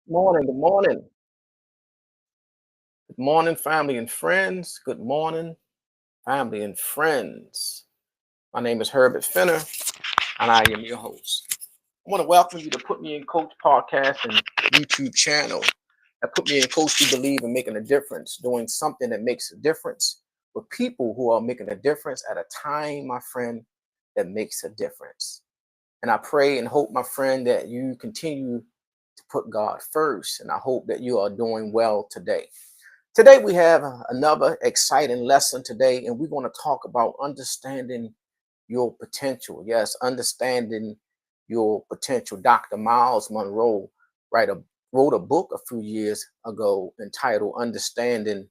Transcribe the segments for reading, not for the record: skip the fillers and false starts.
Morning, good morning. Good morning, family and friends. Good morning, family and friends. My name is Herbert Finner, and I am your host. I want to welcome you to Put Me in Coach podcast and YouTube channel. That Put Me in Coach, we believe in making a difference, doing something that makes a difference with people who are making a difference at a time, my friend, that makes a difference. And I pray and hope, my friend, that you continue to put God first. And I hope that you are doing well today. Today, we have another exciting lesson today, and we're going to talk about understanding your potential. Yes, understanding your potential. Dr. Miles Monroe write a, wrote a book a few years ago entitled Understanding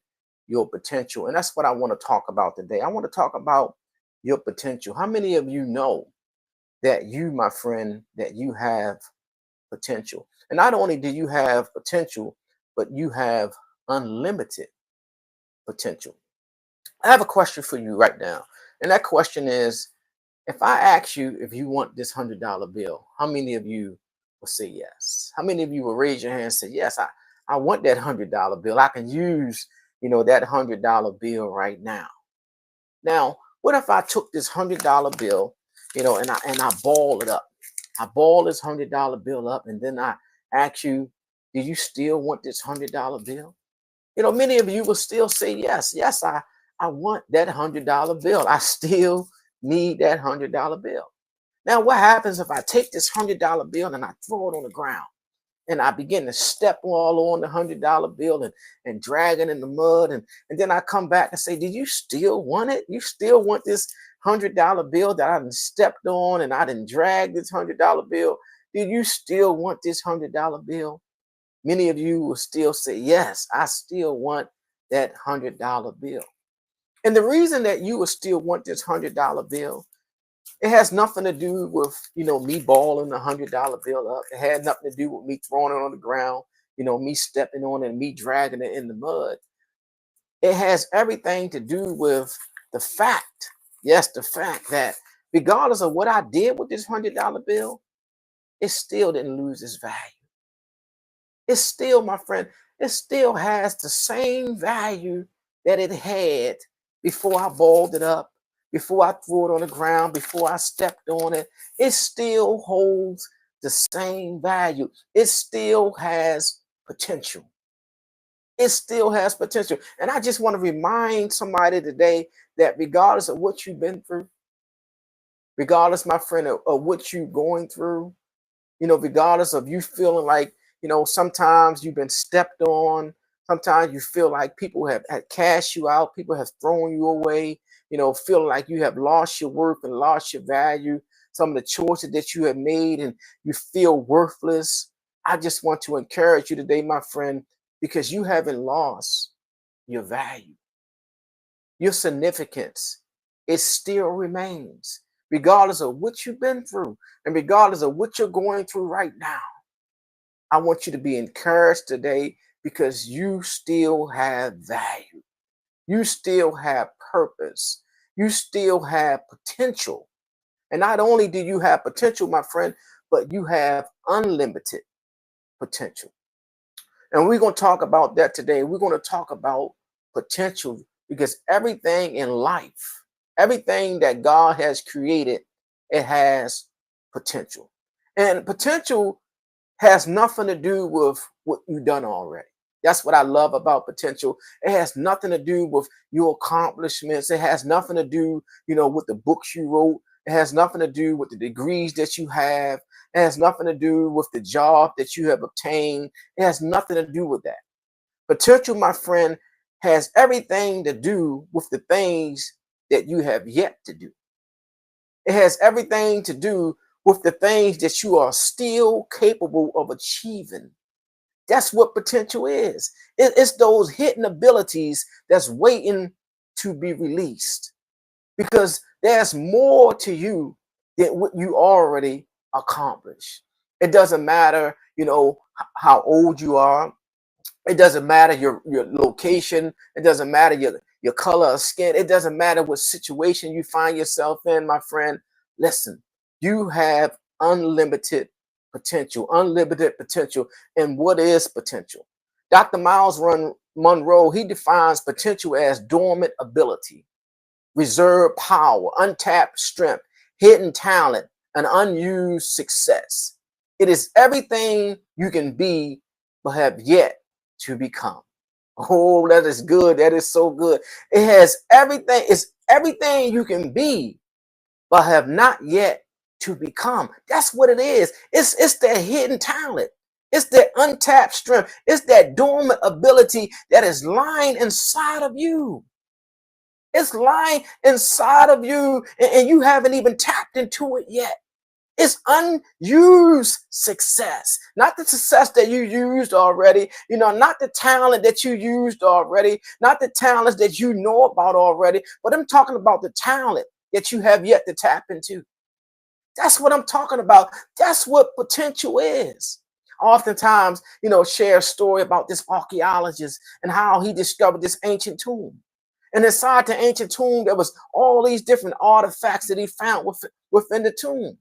Your Potential. And that's what I want to talk about today. I want to talk about your potential. How many of you know that you, my friend, that you have potential? And not only do you have potential, but you have unlimited potential. I have a question for you right now. And that question is, if I ask you if you want this $100 bill, how many of you will say yes? How many of you will raise your hand and say, yes, I want that $100 bill. I can use, that $100 bill right now. Now, what if I took this $100 bill, and I ball it up? I ball this $100 bill up, and then I ask you, do you still want this $100 bill? Many of you will still say yes. Yes, I want that $100 bill. I still need that $100 bill. Now, what happens if I take this $100 bill and I throw it on the ground and I begin to step all on the $100 bill and drag it in the mud? And then I come back and say, did you still want it? You still want this $100 bill that I done stepped on and I done dragged this $100 bill? Did you still want this $100 bill? Many of you will still say, yes, I still want that $100 bill. And the reason that you will still want this $100 bill, it has nothing to do with, me balling the $100 bill up. It had nothing to do with me throwing it on the ground, me stepping on it and me dragging it in the mud. It has everything to do with the fact, yes, the fact that regardless of what I did with this $100 bill, it still didn't lose its value. It's still, my friend, it still has the same value that it had before I balled it up, before I threw it on the ground, before I stepped on it. It still holds the same value. It still has potential. It still has potential. And I just want to remind somebody today that regardless of what you've been through, regardless, my friend, of what you're going through, regardless of you feeling like, sometimes you've been stepped on, sometimes you feel like people have cast you out, people have thrown you away, feeling like you have lost your worth and lost your value, some of the choices that you have made and you feel worthless. I just want to encourage you today, my friend, because you haven't lost your value. Your significance, it still remains, regardless of what you've been through and regardless of what you're going through right now. I want you to be encouraged today because you still have value. You still have purpose. You still have potential. And not only do you have potential, my friend, but you have unlimited potential. And we're going to talk about that today. We're going to talk about potential because everything in life, everything that God has created, it has potential. And potential has nothing to do with what you've done already. That's what I love about potential. It has nothing to do with your accomplishments. It has nothing to do, with the books you wrote. It has nothing to do with the degrees that you have. It has nothing to do with the job that you have obtained. It has nothing to do with that. Potential, my friend, has everything to do with the things that you have yet to do. It has everything to do with the things that you are still capable of achieving. That's what potential is. It's those hidden abilities that's waiting to be released because there's more to you than what you already accomplished. It doesn't matter, how old you are. It doesn't matter your location. It doesn't matter your color of skin. It doesn't matter what situation you find yourself in, my friend. Listen, you have unlimited potential, unlimited potential. And what is potential? Dr. Miles Monroe, he defines potential as dormant ability, reserved power, untapped strength, hidden talent, and unused success. It is everything you can be but have yet to become. Oh, that is good. That is so good. It has everything. It's everything you can be but have not yet to become. That's what it is. It's that hidden talent. It's that untapped strength. It's that dormant ability that is lying inside of you. It's lying inside of you, and you haven't even tapped into it yet. It's unused success, not the success that you used already, not the talent that you used already, not the talents that you know about already, but I'm talking about the talent that you have yet to tap into. That's what I'm talking about. That's what potential is. Oftentimes, share a story about this archaeologist and how he discovered this ancient tomb. And inside the ancient tomb, there was all these different artifacts that he found within the tomb.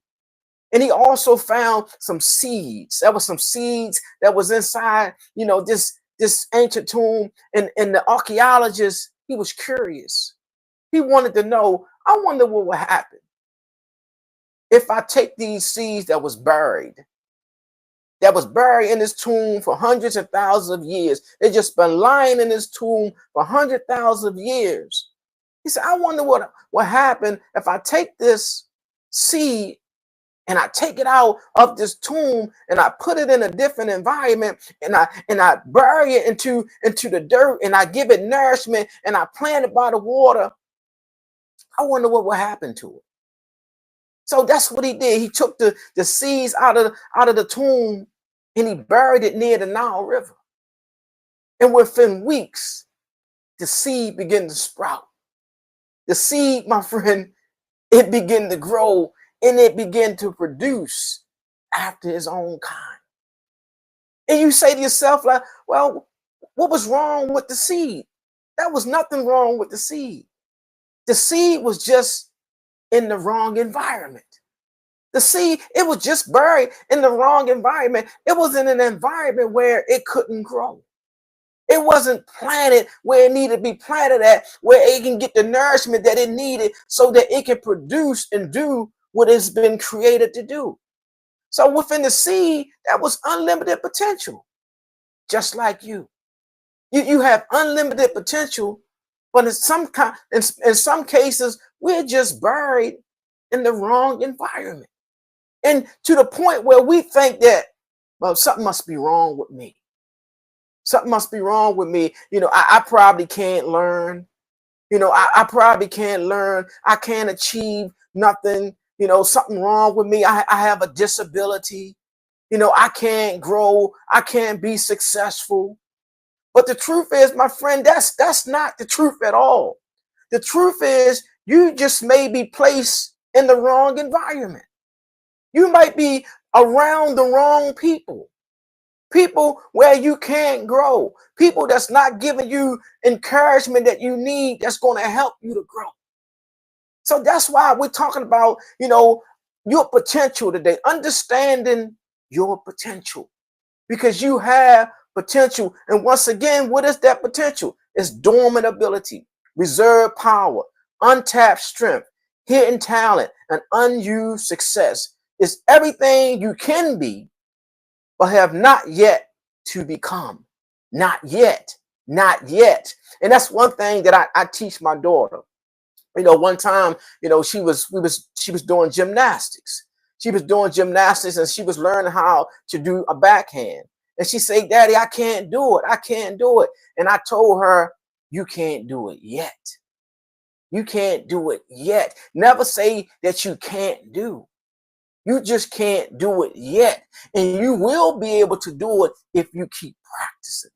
And he also found some seeds. There was some seeds that was inside, this ancient tomb. And the archaeologist, he was curious. He wanted to know, I wonder what would happen if I take these seeds that was buried in this tomb for hundreds of thousands of years. They just been lying in this tomb for 100,000 of years. He said, I wonder what happened if I take this seed and I take it out of this tomb and I put it in a different environment and I bury it into the dirt and I give it nourishment and I plant it by the water. I wonder what will happen to it. So that's what he did. He took the seeds out of the tomb and he buried it near the Nile River. And within weeks, the seed began to sprout. The seed, my friend, it began to grow and it began to produce after his own kind. And you say to yourself, like, well, what was wrong with the seed? There was nothing wrong with the seed. The seed was just in the wrong environment. The seed, it was just buried in the wrong environment. It was in an environment where it couldn't grow. It wasn't planted where it needed to be planted at, where it can get the nourishment that it needed so that it can produce and do what it's been created to do. So within the seed, that was unlimited potential, just like you. You have unlimited potential, but in some cases, we're just buried in the wrong environment. And to the point where we think that, well, something must be wrong with me. Something must be wrong with me. I probably can't learn. I probably can't learn. I can't achieve nothing. Something wrong with me. I have a disability. I can't grow. I can't be successful. But the truth is, my friend, that's not the truth at all. The truth is, you just may be placed in the wrong environment. You might be around the wrong people where you can't grow, people that's not giving you encouragement that you need that's going to help you to grow. So that's why we're talking about, your potential today, understanding your potential, because you have potential. And once again, what is that potential? It's dormant ability, reserved power, untapped strength, hidden talent, and unused success. It's everything you can be, but have not yet to become. Not yet. Not yet. And that's one thing that I teach my daughter. One time, she was doing gymnastics. She was doing gymnastics and she was learning how to do a backhand. And she said, Daddy, I can't do it. I can't do it. And I told her, you can't do it yet. You can't do it yet. Never say that you can't do. You just can't do it yet. And you will be able to do it if you keep practicing.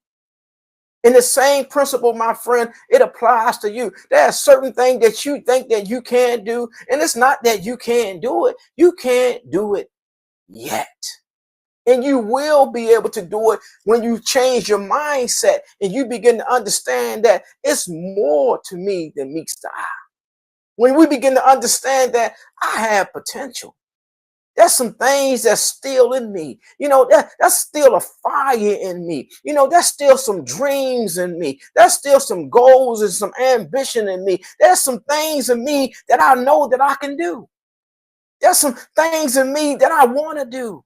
And the same principle, my friend, it applies to you. There are certain things that you think that you can't do. And it's not that you can't do it. You can't do it yet. And you will be able to do it when you change your mindset and you begin to understand that it's more to me than meets the eye. When we begin to understand that I have potential. There's some things that's still in me. That's still a fire in me. There's still some dreams in me. There's still some goals and some ambition in me. There's some things in me that I know that I can do. There's some things in me that I want to do.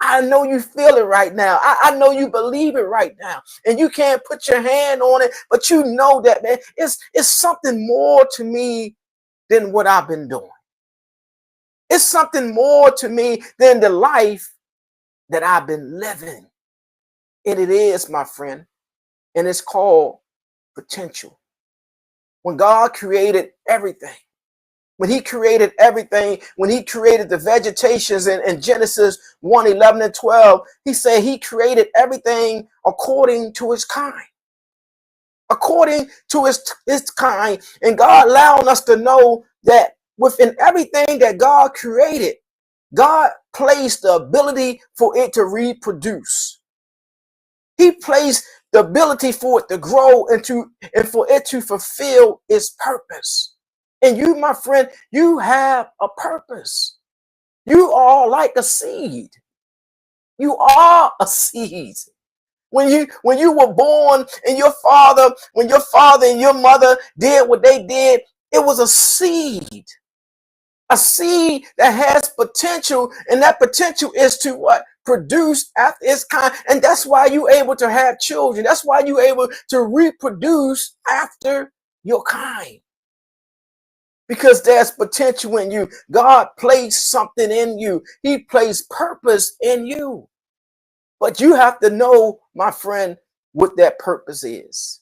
I know you feel it right now. I know you believe it right now. And you can't put your hand on it, but you know that, man, it's something more to me than what I've been doing. It's something more to me than the life that I've been living. And it is, my friend, and it's called potential. When God created everything, when he created the vegetations in Genesis 1, 11 and 12, he said he created everything according to his kind. According to his kind. And God allowing us to know that within everything that God created, God placed the ability for it to reproduce. He placed the ability for it to grow and for it to fulfill its purpose. And you, my friend, you have a purpose. You are like a seed. You are a seed. When you were born and when your father and your mother did what they did, it was a seed. A seed that has potential, and that potential is to what? Produce after its kind. And that's why you're able to have children. That's why you're able to reproduce after your kind. Because there's potential in you. God placed something in you. He placed purpose in you. But you have to know, my friend, what that purpose is.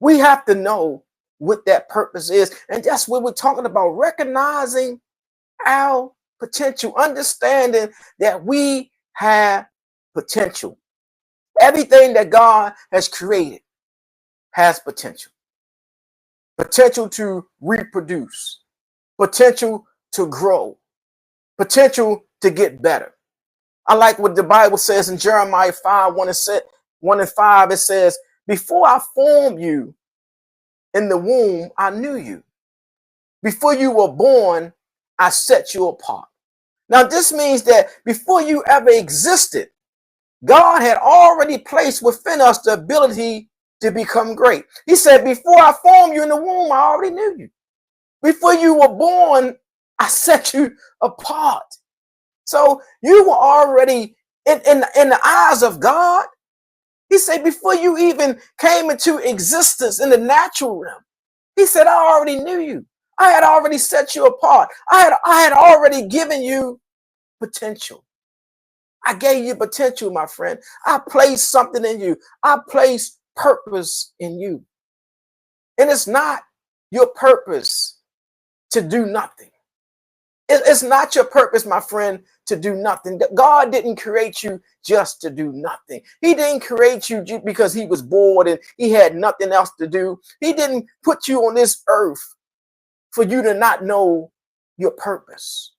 We have to know what that purpose is. And that's what we're talking about, recognizing our potential, understanding that we have potential. Everything that God has created has potential. Potential to reproduce, potential to grow, potential to get better. I like what the Bible says in Jeremiah 5, 1 and 5. It says, before I formed you in the womb, I knew you. Before you were born, I set you apart. Now, this means that before you ever existed, God had already placed within us the ability to become great. He said, before I formed you in the womb, I already knew you. Before you were born, I set you apart. So you were already in the eyes of God. He said, before you even came into existence in the natural realm, he said, I already knew you. I had already set you apart. I had already given you potential. I gave you potential, my friend. I placed something in you. I placed purpose in you. And it's not your purpose to do nothing. It's not your purpose, my friend, to do nothing. God didn't create you just to do nothing. He didn't create you because he was bored and he had nothing else to do. He didn't put you on this earth for you to not know your purpose.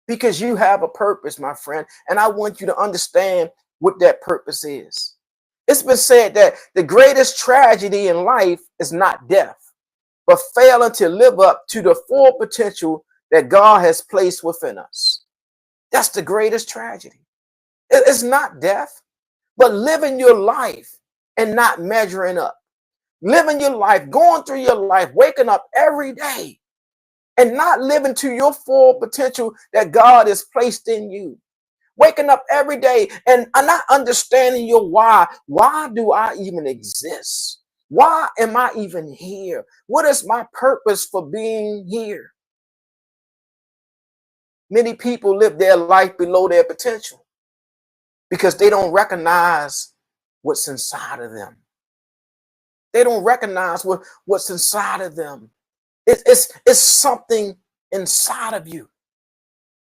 Because you have a purpose, my friend. And I want you to understand what that purpose is. It's been said that the greatest tragedy in life is not death, but failing to live up to the full potential that God has placed within us. That's the greatest tragedy. It's not death, but living your life and not measuring up. Living your life, going through your life, waking up every day and not living to your full potential that God has placed in you. Waking up every day and not understanding your why. Why do I even exist? Why am I even here? What is my purpose for being here? Many people live their life below their potential because they don't recognize what's inside of them. They don't recognize what's inside of them. It's something inside of you.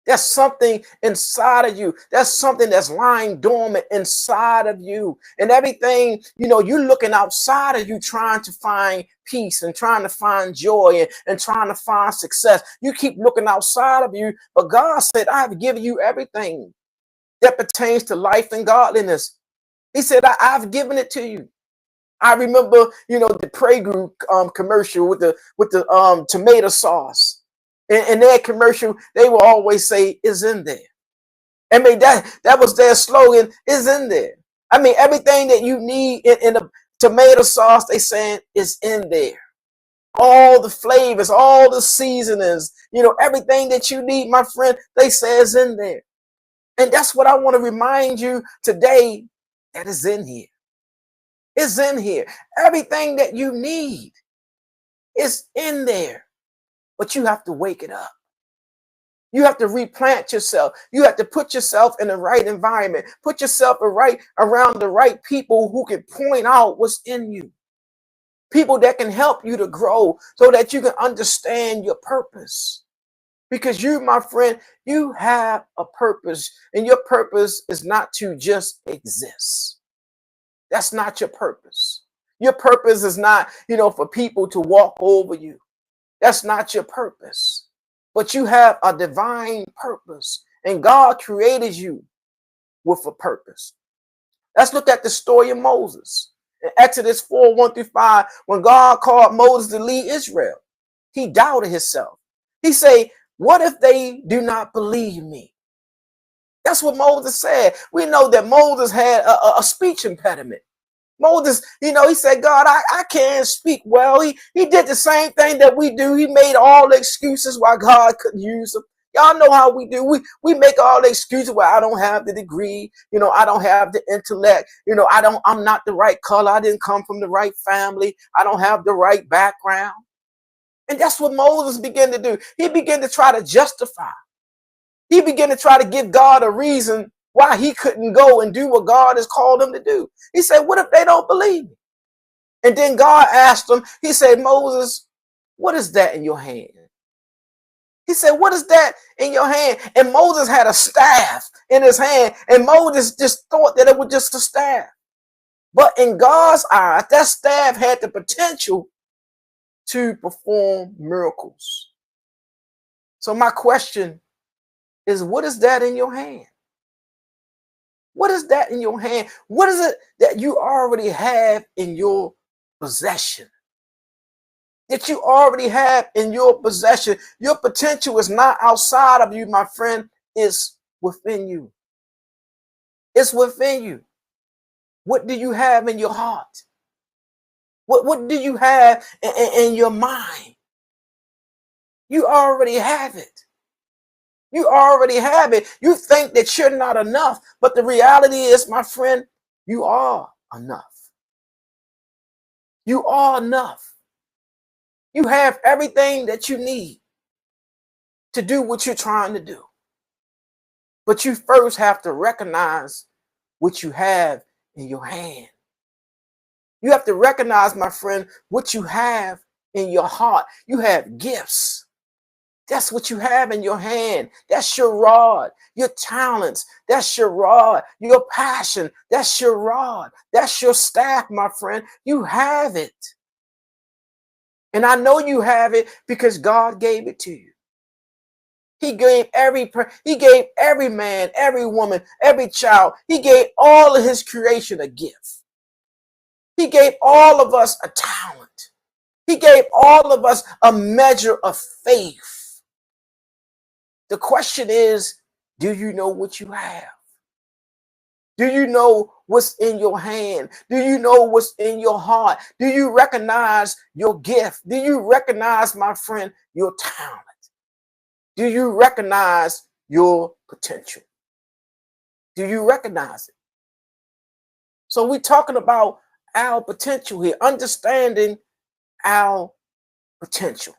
There's something inside of you. There's something that's lying dormant inside of you. And everything, you're looking outside of you trying to find peace and trying to find joy and trying to find success. You keep looking outside of you, but God said, I have given you everything that pertains to life and godliness. He said, I've given it to you. I remember, the Prey Group commercial with the tomato sauce. In their commercial, they will always say, "Is in there." I mean, that was their slogan, "Is in there." I mean, everything that you need in a tomato sauce, they saying is in there. All the flavors, all the seasonings, everything that you need, my friend, they say is in there. And that's what I want to remind you today, that is in here. It's in here. Everything that you need is in there. But you have to wake it up. You have to replant yourself. You have to put yourself in the right environment. Put yourself around the right people who can point out what's in you. People that can help you to grow so that you can understand your purpose. Because you, my friend, you have a purpose, and your purpose is not to just exist. That's not your purpose. Your purpose is not, for people to walk over you. That's not your purpose. But you have a divine purpose, and God created you with a purpose. Let's look at the story of Moses. In Exodus 4:1-5, when God called Moses to lead Israel, he doubted himself. He said, "What if they do not believe me?" That's what Moses said. We know that Moses had a speech impediment. Moses, he said, "God, I can't speak well." He did the same thing that we do. He made all the excuses why God couldn't use him. Y'all know how we do. We make all the excuses where I don't have the degree, I don't have the intellect, I'm not the right color, I didn't come from the right family, I don't have the right background. And that's what Moses began to do. He began to try to justify. He began to try to give God a reason why he couldn't go and do what God has called him to do. He said, "What if they don't believe me?" And then God asked him, he said, "Moses, what is that in your hand?" He said, "What is that in your hand?" And Moses had a staff in his hand, and Moses just thought that it was just a staff. But in God's eyes, that staff had the potential to perform miracles. So my question is, what is that in your hand? What is that in your hand? What is it that you already have in your possession? That you already have in your possession. Your potential is not outside of you, my friend. It's within you. It's within you. What do you have in your heart? What do you have in your mind? You already have it. You already have it. You think that you're not enough, but the reality is, my friend, you are enough. You are enough. You have everything that you need to do what you're trying to do. But you first have to recognize what you have in your hand. You have to recognize, my friend, what you have in your heart. You have gifts. That's what you have in your hand. That's your rod, your talents. That's your rod, your passion. That's your rod. That's your staff, my friend. You have it. And I know you have it because God gave it to you. He gave every man, every woman, every child. He gave all of his creation a gift. He gave all of us a talent. He gave all of us a measure of faith. The question is, do you know what you have? Do you know what's in your hand? Do you know what's in your heart? Do you recognize your gift? Do you recognize, my friend, your talent? Do you recognize your potential? Do you recognize it? So we're talking about our potential here, understanding our potential.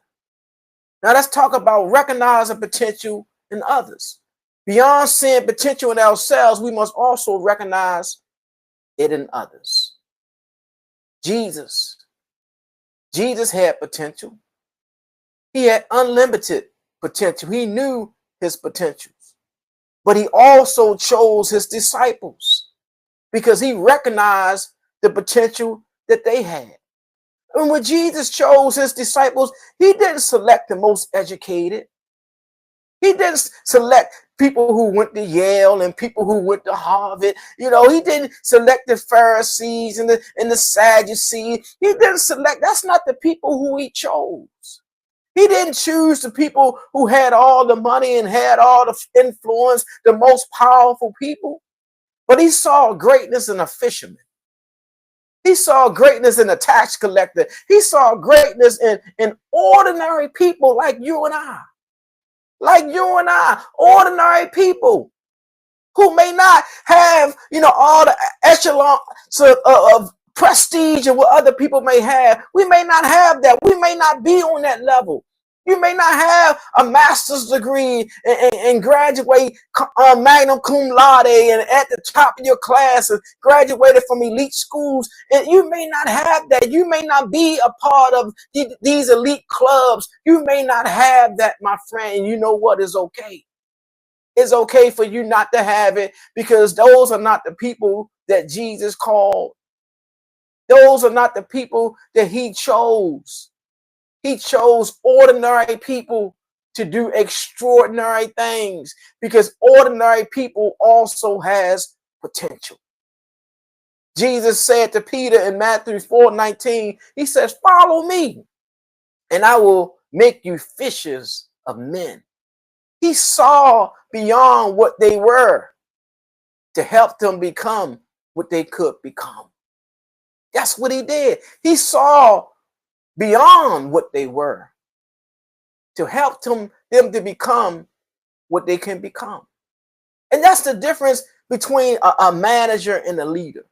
Now let's talk about recognizing potential in others. Beyond seeing potential in ourselves, we must also recognize it in others. Jesus had potential. He had unlimited potential. He knew his potentials, but he also chose his disciples because he recognized the potential that they had. And when Jesus chose his disciples, he didn't select the most educated. He didn't select people who went to Yale and people who went to Harvard. He didn't select the Pharisees and the Sadducees. He didn't select. That's not the people who he chose. He didn't choose the people who had all the money and had all the influence, the most powerful people. But he saw greatness in a fisherman. He saw greatness in a tax collector. He saw greatness in ordinary people like you and I. Like you and I, ordinary people who may not have, all the echelon of prestige and what other people may have. We may not have that. We may not be on that level. You may not have a master's degree and graduate magna cum laude and at the top of your class and graduated from elite schools. And you may not have that. You may not be a part of these elite clubs. You may not have that, my friend. You know what is okay? It's okay for you not to have it, because those are not the people that Jesus called. Those are not the people that he chose. He chose ordinary people to do extraordinary things, because ordinary people also has potential. Jesus said to Peter in Matthew 4:19, he says, "Follow me, and I will make you fishers of men." He saw beyond what they were to help them become what they could become. That's what he did. He saw beyond what they were to help them to become what they can become. And that's the difference between a manager and a leader.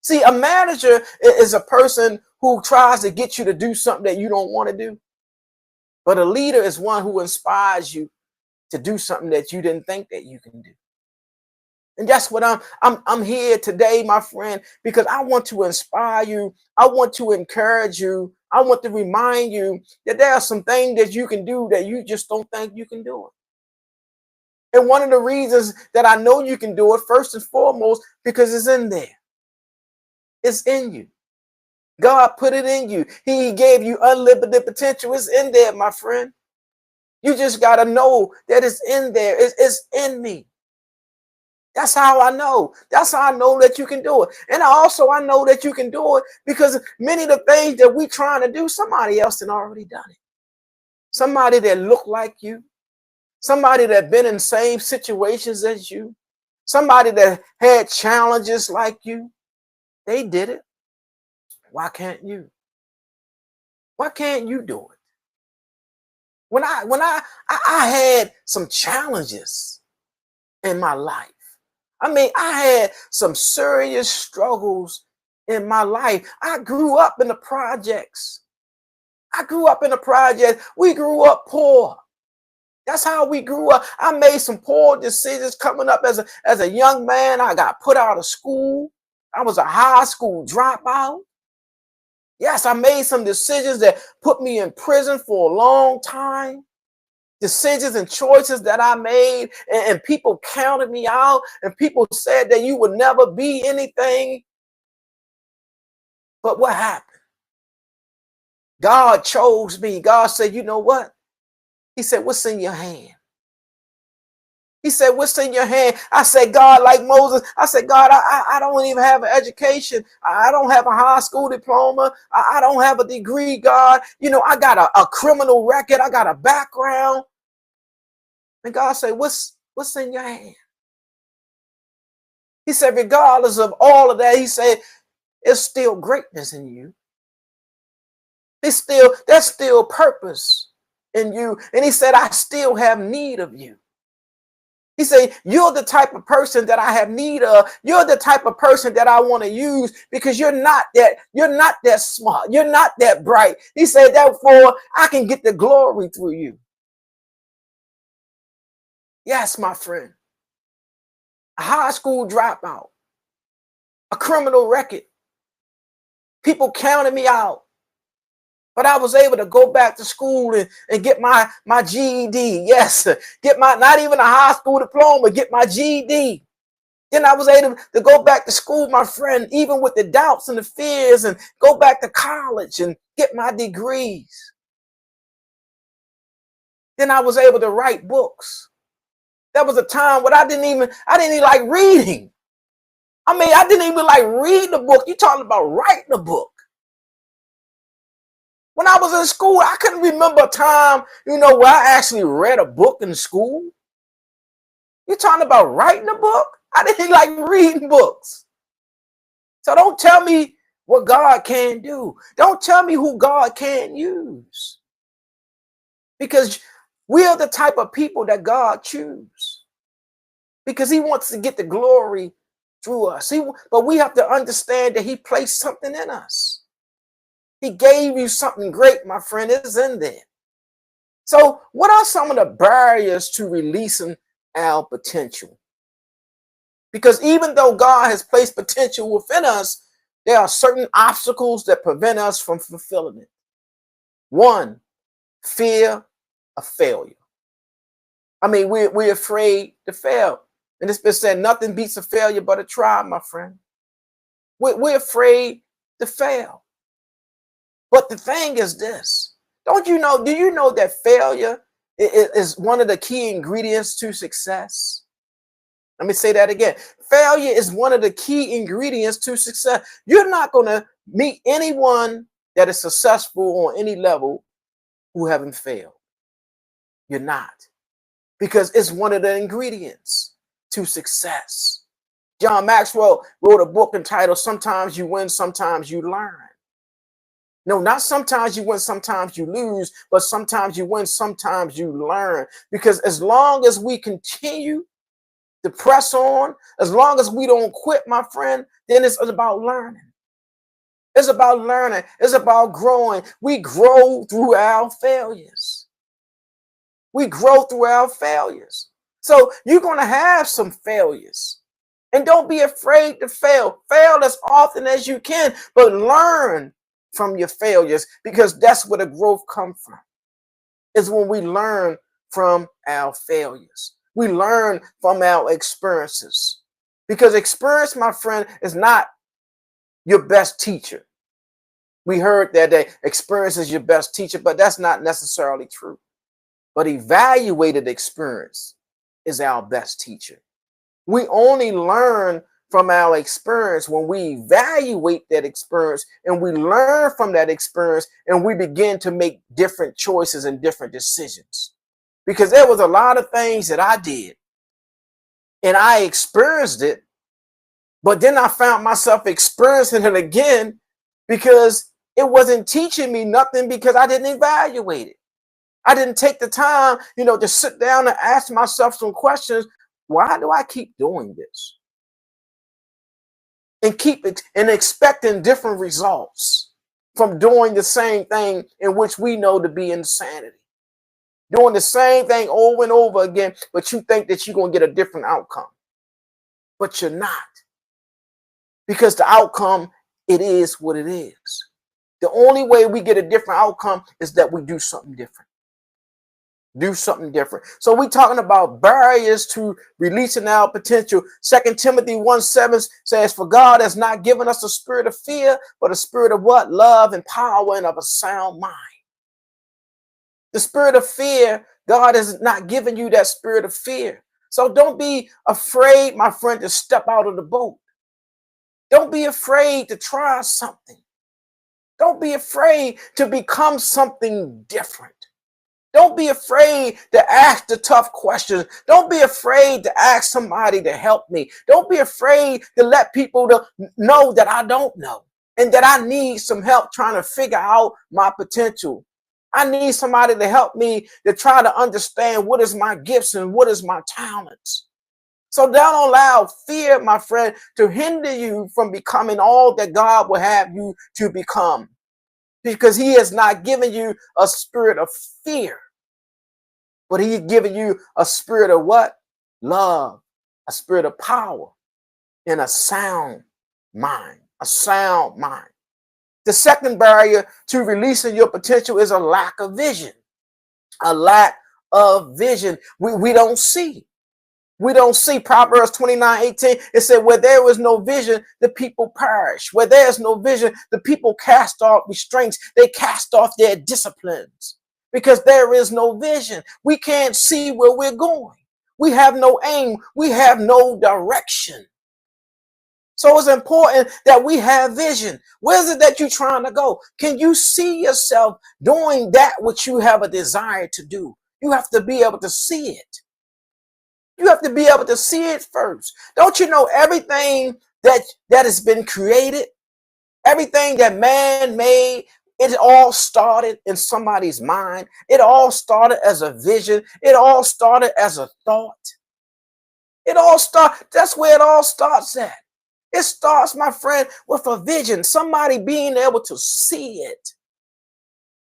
See, a manager is a person who tries to get you to do something that you don't want to do. But a leader is one who inspires you to do something that you didn't think that you can do. And that's what I'm here today, my friend, because I want to inspire you. I want to encourage you. I want to remind you that there are some things that you can do that you just don't think you can do it. And one of the reasons that I know you can do it, first and foremost, because it's in there. It's in you. God put it in you. He gave you unlimited potential. It's in there, my friend. You just got to know that it's in there. It's in me. That's how I know. That's how I know that you can do it. And I know that you can do it because many of the things that we're trying to do, somebody else had already done it. Somebody that looked like you. Somebody that been in the same situations as you. Somebody that had challenges like you. They did it. Why can't you? Why can't you do it? When I had some challenges in my life. I mean, I had some serious struggles in my life. I grew up in the projects. We grew up poor. That's how we grew up. I made some poor decisions coming up as a young man. I got put out of school. I was a high school dropout. Yes, I made some decisions that put me in prison for a long time. Decisions and choices that I made, and people counted me out, and people said that you would never be anything. But what happened? God chose me. God said, you know what? He said, what's in your hand? He said, what's in your hand? I said, God, like Moses, I said, God, I don't even have an education. I don't have a high school diploma. I don't have a degree, God. I got a criminal record. I got a background. And God said, what's in your hand? He said, regardless of all of that, he said, it's still greatness in you. There's still purpose in you. And he said, I still have need of you. He said, you're the type of person that I have need of. You're the type of person that I want to use, because you're not that smart. You're not that bright. He said, therefore, I can get the glory through you. Yes, my friend. A high school dropout. A criminal record. People counted me out. But I was able to go back to school and get my GED. Yes, get not even a high school diploma, get my GED. Then I was able to go back to school, my friend, even with the doubts and the fears, and go back to college and get my degrees. Then I was able to write books. There was a time when I didn't even like reading. I mean, I didn't even like read the book. You talking about writing a book. When I was in school, I couldn't remember a time, where I actually read a book in school. You're talking about writing a book? I didn't like reading books. So don't tell me what God can do. Don't tell me who God can use. Because we are the type of people that God chooses. Because he wants to get the glory through us. But we have to understand that he placed something in us. He gave you something great, my friend. It's in there. So what are some of the barriers to releasing our potential? Because even though God has placed potential within us, there are certain obstacles that prevent us from fulfilling it. One, fear of failure. I mean, we're afraid to fail. And it's been said, nothing beats a failure but a try, my friend. We're afraid to fail. But the thing is this, do you know that failure is one of the key ingredients to success? Let me say that again. Failure is one of the key ingredients to success. You're not going to meet anyone that is successful on any level who haven't failed. You're not. Because it's one of the ingredients to success. John Maxwell wrote a book entitled Sometimes You Win, Sometimes You Learn. No, not sometimes you win, sometimes you lose, but sometimes you win, sometimes you learn. Because as long as we continue to press on, as long as we don't quit, my friend, then it's about learning. It's about learning. It's about growing. We grow through our failures. We grow through our failures. So you're going to have some failures. And don't be afraid to fail. Fail as often as you can, but learn from your failures, because that's where the growth comes from. Is when we learn from our failures. We learn from our experiences. Because experience, my friend, is not your best teacher. We heard that experience is your best teacher, but that's not necessarily true. But evaluated experience is our best teacher. We only learn from our experience when we evaluate that experience and we learn from that experience and we begin to make different choices and different decisions. Because there was a lot of things that I did and I experienced it, but then I found myself experiencing it again because it wasn't teaching me nothing, because I didn't evaluate it. I didn't take the time, to sit down and ask myself some questions. Why do I keep doing this? And keep it and expecting different results from doing the same thing, in which we know to be insanity. Doing the same thing over and over again, but you think that you're going to get a different outcome. But you're not. Because the outcome, it is what it is. The only way we get a different outcome is that we do something different. Do something different. So we're talking about barriers to releasing our potential. 2 Timothy 1:7 says, for God has not given us a spirit of fear, but a spirit of what? Love and power and of a sound mind. The spirit of fear, God has not given you that spirit of fear. So don't be afraid, my friend, to step out of the boat. Don't be afraid to try something. Don't be afraid to become something different. Don't be afraid to ask the tough questions. Don't be afraid to ask somebody to help me. Don't be afraid to let people know that I don't know and that I need some help trying to figure out my potential. I need somebody to help me to try to understand what is my gifts and what is my talents. So don't allow fear, my friend, to hinder you from becoming all that God will have you to become. Because he has not given you a spirit of fear, but he's given you a spirit of what? Love, a spirit of power, and a sound mind. A sound mind. The second barrier to releasing your potential is a lack of vision. A lack of vision. We don't see. We don't see. Proverbs 29:18, it said, where there is no vision, the people perish. Where there is no vision, the people cast off restraints. They cast off their disciplines because there is no vision. We can't see where we're going. We have no aim. We have no direction. So it's important that we have vision. Where is it that you're trying to go? Can you see yourself doing that which you have a desire to do? You have to be able to see it. You have to be able to see it first. Don't you know everything that has been created, everything that man made, it all started in somebody's mind. It all started as a vision. It all started as a thought. That's where it all starts at. It starts, my friend, with a vision, somebody being able to see it.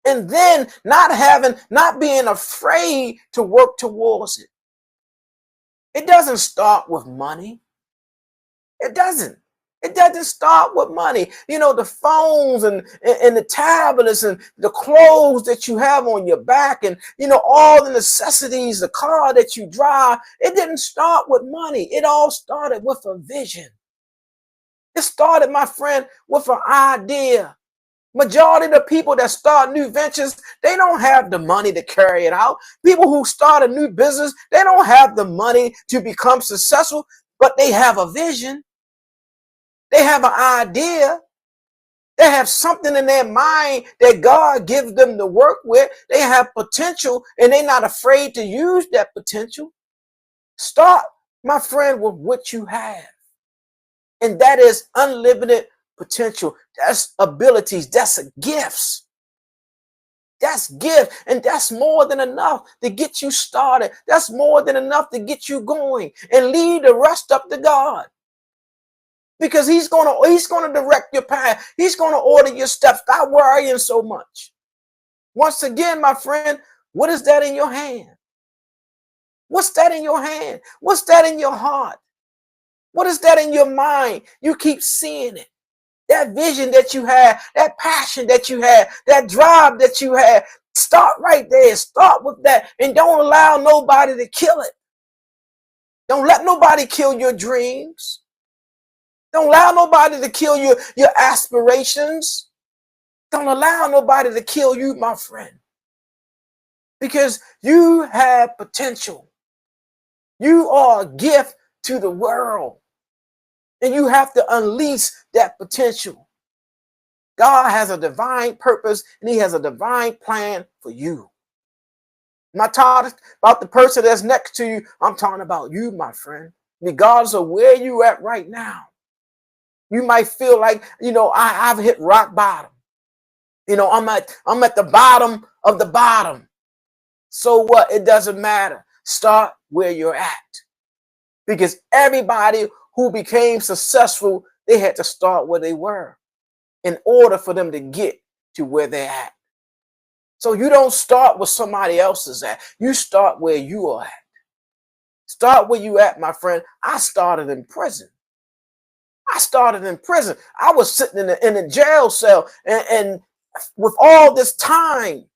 And then not being afraid to work towards it. It doesn't start with money. It doesn't. It doesn't start with money. You know, the phones and the tablets and the clothes that you have on your back and, you know, all the necessities, the car that you drive, it didn't start with money. It all started with a vision. It started, my friend, with an idea. Majority of the people that start new ventures, they don't have the money to carry it out. People who start a new business, they don't have the money to become successful, but they have a vision. They have an idea. They have something in their mind that God gives them to work with. They have potential and they're not afraid to use that potential. Start, my friend, with what you have. And that is unlimited potential. That's abilities. That's gifts. That's gift. And that's more than enough to get you started. That's more than enough to get you going and lead the rest up to God. Because he's gonna direct your path. He's gonna order your steps. Stop worrying so much. Once again, my friend, what is that in your hand? What's that in your hand? What's that in your heart? What is that in your mind? You keep seeing it. That vision that you have, that passion that you have, that drive that you have. Start right there. Start with that. And don't allow nobody to kill it. Don't let nobody kill your dreams. Don't allow nobody to kill your aspirations. Don't allow nobody to kill you, my friend. Because you have potential. You are a gift to the world. And you have to unleash that potential. God has a divine purpose and he has a divine plan for you. I'm not talking about the person that's next to you. I'm talking about you, my friend. Regardless of where you at right now. You might feel like, you know, I've hit rock bottom. You know, I'm at the bottom of the bottom. So what? It doesn't matter. Start where you're at. Because everybody who became successful, they had to start where they were in order for them to get to where they're at. So you don't start where somebody else is at. You start where you are at. Start where you at, my friend. I started in prison. I was sitting in a jail cell and with all this time,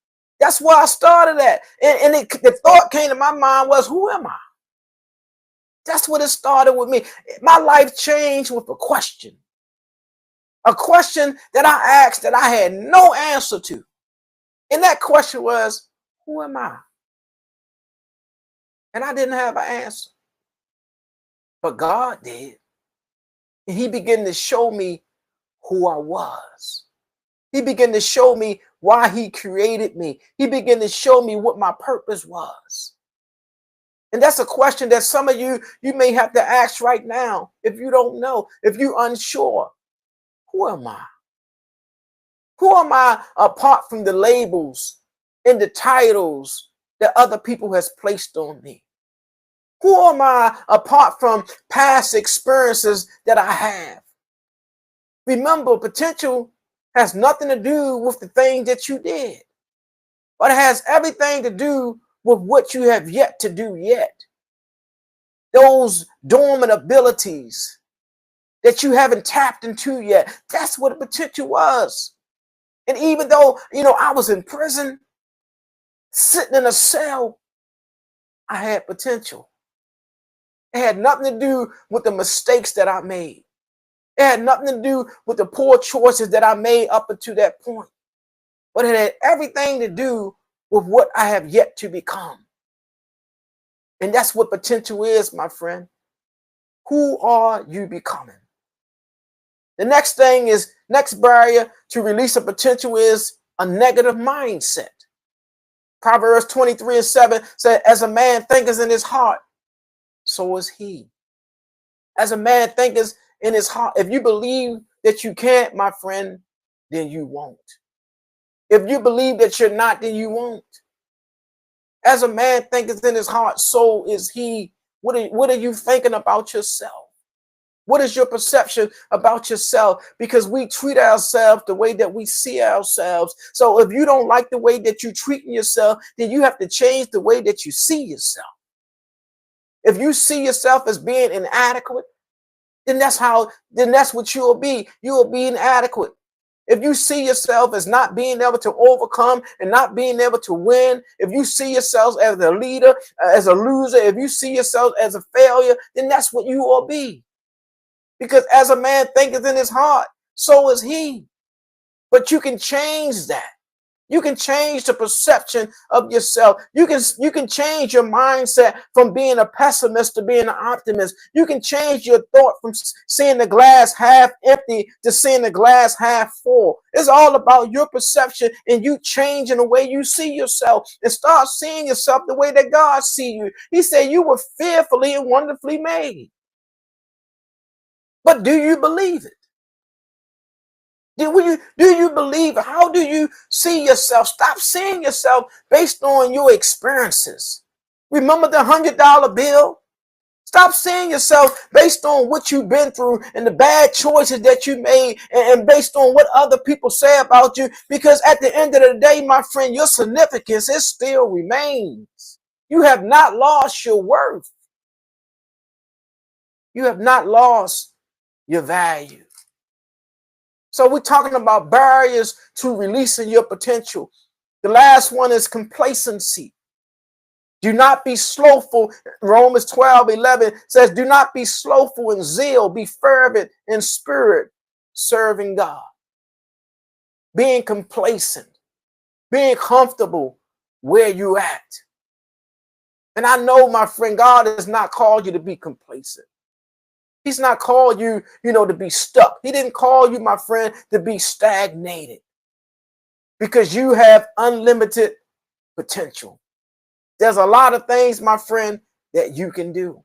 that's where I started at. And the thought came to my mind was, who am I? That's what it started with me. My life changed with a question that I asked that I had no answer to. And that question was, who am I? And I didn't have an answer. But God did. And he began to show me who I was. He began to show me why he created me. He began to show me what my purpose was. And that's a question that some of you may have to ask right now if you don't know, if you're unsure. Who am I? Who am I apart from the labels and the titles that other people has placed on me? Who am I apart from past experiences that I have? Remember, potential has nothing to do with the things that you did, but it has everything to do with what you have yet to do yet. Those dormant abilities that you haven't tapped into yet. That's what the potential was. And even though, you know, I was in prison, sitting in a cell, I had potential. It had nothing to do with the mistakes that I made. It had nothing to do with the poor choices that I made up until that point. But it had everything to do with what I have yet to become. And that's what potential is, my friend. Who are you becoming? The next barrier to release of potential is a negative mindset. Proverbs 23:7 said, as a man thinketh in his heart, so is he. As a man thinketh in his heart, if you believe that you can't, my friend, then you won't. If you believe that you're not, then you won't. As a man thinketh in his heart, so is he. What are you thinking about yourself? What is your perception about yourself? Because we treat ourselves the way that we see ourselves. So if you don't like the way that you're treating yourself, then you have to change the way that you see yourself. If you see yourself as being inadequate, then that's what you'll be. You'll be inadequate. If you see yourself as not being able to overcome and not being able to win, if you see yourself as a leader, as a loser, if you see yourself as a failure, then that's what you will be. Because as a man thinketh in his heart, so is he. But you can change that. You can change the perception of yourself. You can change your mindset from being a pessimist to being an optimist. You can change your thought from seeing the glass half empty to seeing the glass half full. It's all about your perception and you changing the way you see yourself and start seeing yourself the way that God sees you. He said you were fearfully and wonderfully made. But do you believe it? Do you believe it? How do you see yourself? Stop seeing yourself based on your experiences. Remember the $100 bill? Stop seeing yourself based on what you've been through and the bad choices that you made and based on what other people say about you. Because at the end of the day, my friend, your significance, it still remains. You have not lost your worth. You have not lost your value. So we're talking about barriers to releasing your potential. The last one is complacency. Do not be slothful. Romans 12:11 says, do not be slothful in zeal, be fervent in spirit, serving God. Being complacent, being comfortable where you're at. And I know, my friend, God has not called you to be complacent. He's not called you, to be stuck. He didn't call you, my friend, to be stagnated. Because you have unlimited potential. There's a lot of things, my friend, that you can do.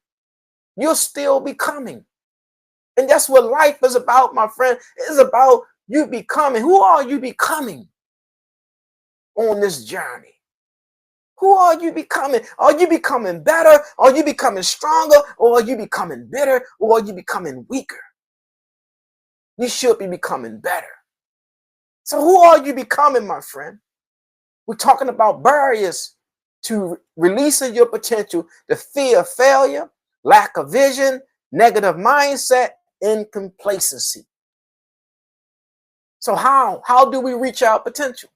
You'll still be coming. And that's what life is about, my friend. It's about you becoming. Who are you becoming on this journey? Who are you becoming? Are you becoming better? Are you becoming stronger? Or are you becoming bitter? Or are you becoming weaker? You should be becoming better. So who are you becoming, my friend? We're talking about barriers to releasing your potential, the fear of failure, lack of vision, negative mindset, and complacency. So how do we reach our potential?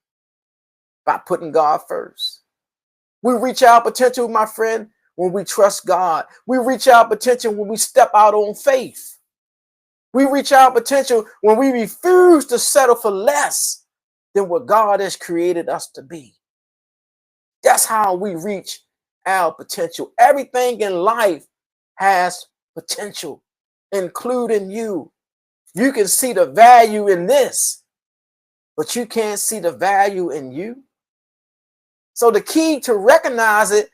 By putting God first. We reach our potential, my friend, when we trust God. We reach our potential when we step out on faith. We reach our potential when we refuse to settle for less than what God has created us to be. That's how we reach our potential. Everything in life has potential, including you. You can see the value in this, but you can't see the value in you. So the key to recognize it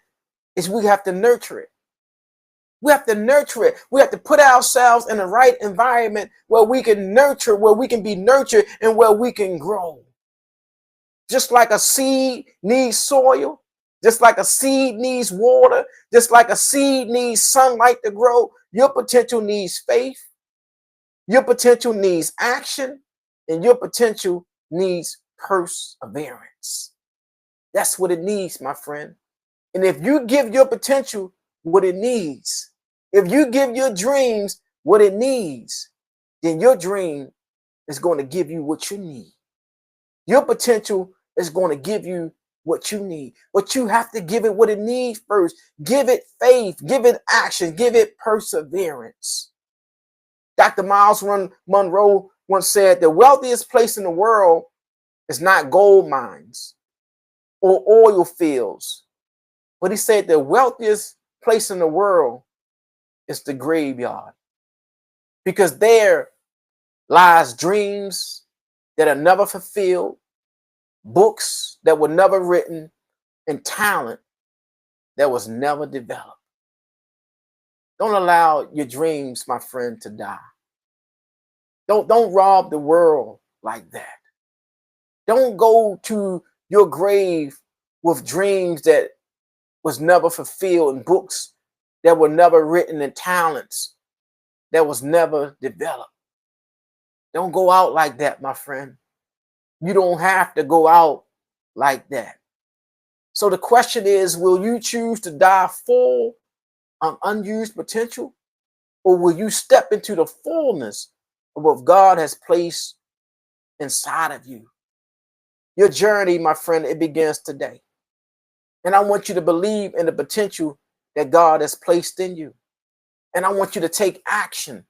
is we have to nurture it. We have to nurture it. We have to put ourselves in the right environment where we can nurture, where we can be nurtured, and where we can grow. Just like a seed needs soil, just like a seed needs water, just like a seed needs sunlight to grow, your potential needs faith, your potential needs action, and your potential needs perseverance. That's what it needs, my friend. And if you give your potential what it needs, if you give your dreams what it needs, then your dream is going to give you what you need. Your potential is going to give you what you need, but you have to give it what it needs first. Give it faith, give it action, give it perseverance. Dr. Miles Monroe once said, the wealthiest place in the world is not gold mines or oil fields, but he said the wealthiest place in the world is the graveyard, because there lies dreams that are never fulfilled, books that were never written, and talent that was never developed. Don't allow your dreams, my friend, to die. Don't rob the world like that. Don't go to your grave with dreams that was never fulfilled and books that were never written and talents that was never developed. Don't go out like that, my friend. You don't have to go out like that. So the question is, will you choose to die full of unused potential, or will you step into the fullness of what God has placed inside of you? Your journey, my friend, it begins today. And I want you to believe in the potential that God has placed in you. And I want you to take action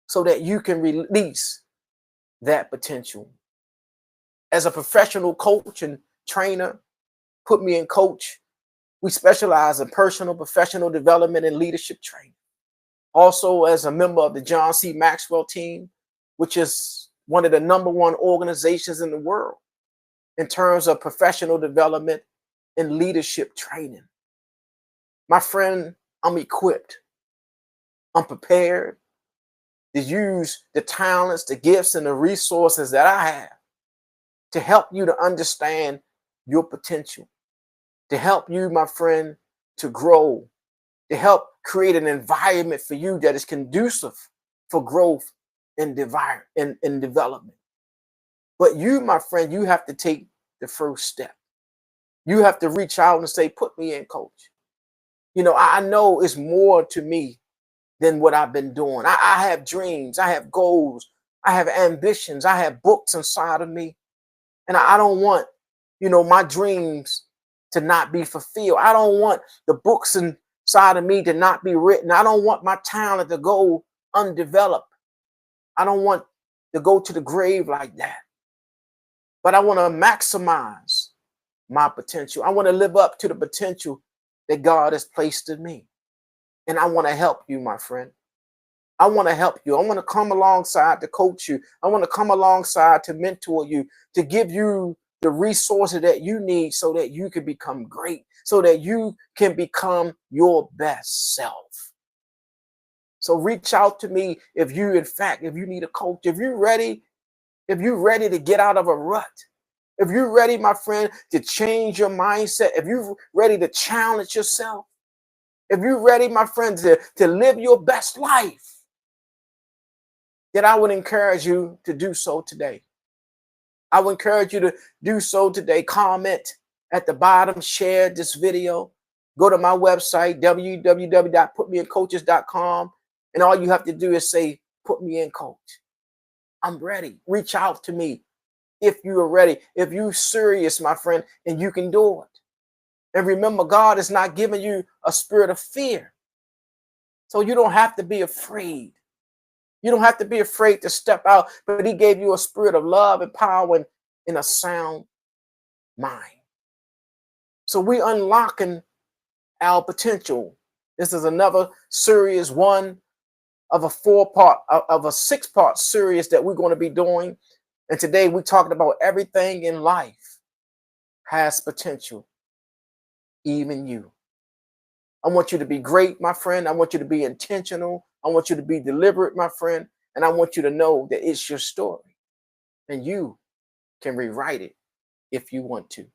so that you can release that potential. As a professional coach and trainer, Put Me in Coach, we specialize in personal, professional development and leadership training. Also, as a member of the John C. Maxwell team, which is one of the #1 organizations in the world in terms of professional development and leadership training. My friend, I'm equipped. I'm prepared to use the talents, the gifts, and the resources that I have to help you to understand your potential, to help you, my friend, to grow, to help create an environment for you that is conducive for growth and development. But you, my friend, you have to take the first step. You have to reach out and say, put me in, coach. You know, I know it's more to me than what I've been doing. I have dreams, I have goals, I have ambitions, I have books inside of me. And I don't want, my dreams to not be fulfilled. I don't want the books inside of me to not be written. I don't want my talent to go undeveloped. I don't want to go to the grave like that. But I want to maximize my potential. I want to live up to the potential that God has placed in me. And I want to help you, my friend. I want to help you. I want to come alongside to coach you. I want to come alongside to mentor you, to give you the resources that you need so that you can become great, so that you can become your best self. So reach out to me if you need a coach, if you're ready to get out of a rut, if you're ready, my friend, to change your mindset, if you're ready to challenge yourself, if you're ready, my friend, to live your best life, then I would encourage you to do so today. I would encourage you to do so today. Comment at the bottom, share this video, go to my website, www.putmeincoaches.com, and all you have to do is say, put me in, coach. I'm ready. Reach out to me if you are ready, if you're serious, my friend, and you can do it. And remember, God is not giving you a spirit of fear. So you don't have to be afraid. You don't have to be afraid to step out, but he gave you a spirit of love and power and a sound mind. So we're unlocking our potential. This is another series, one of a 6-part series that we're going to be doing. And today we're talking about everything in life has potential, even you. I want you to be great, my friend. I want you to be intentional. I want you to be deliberate, my friend. And I want you to know that it's your story. And you can rewrite it if you want to.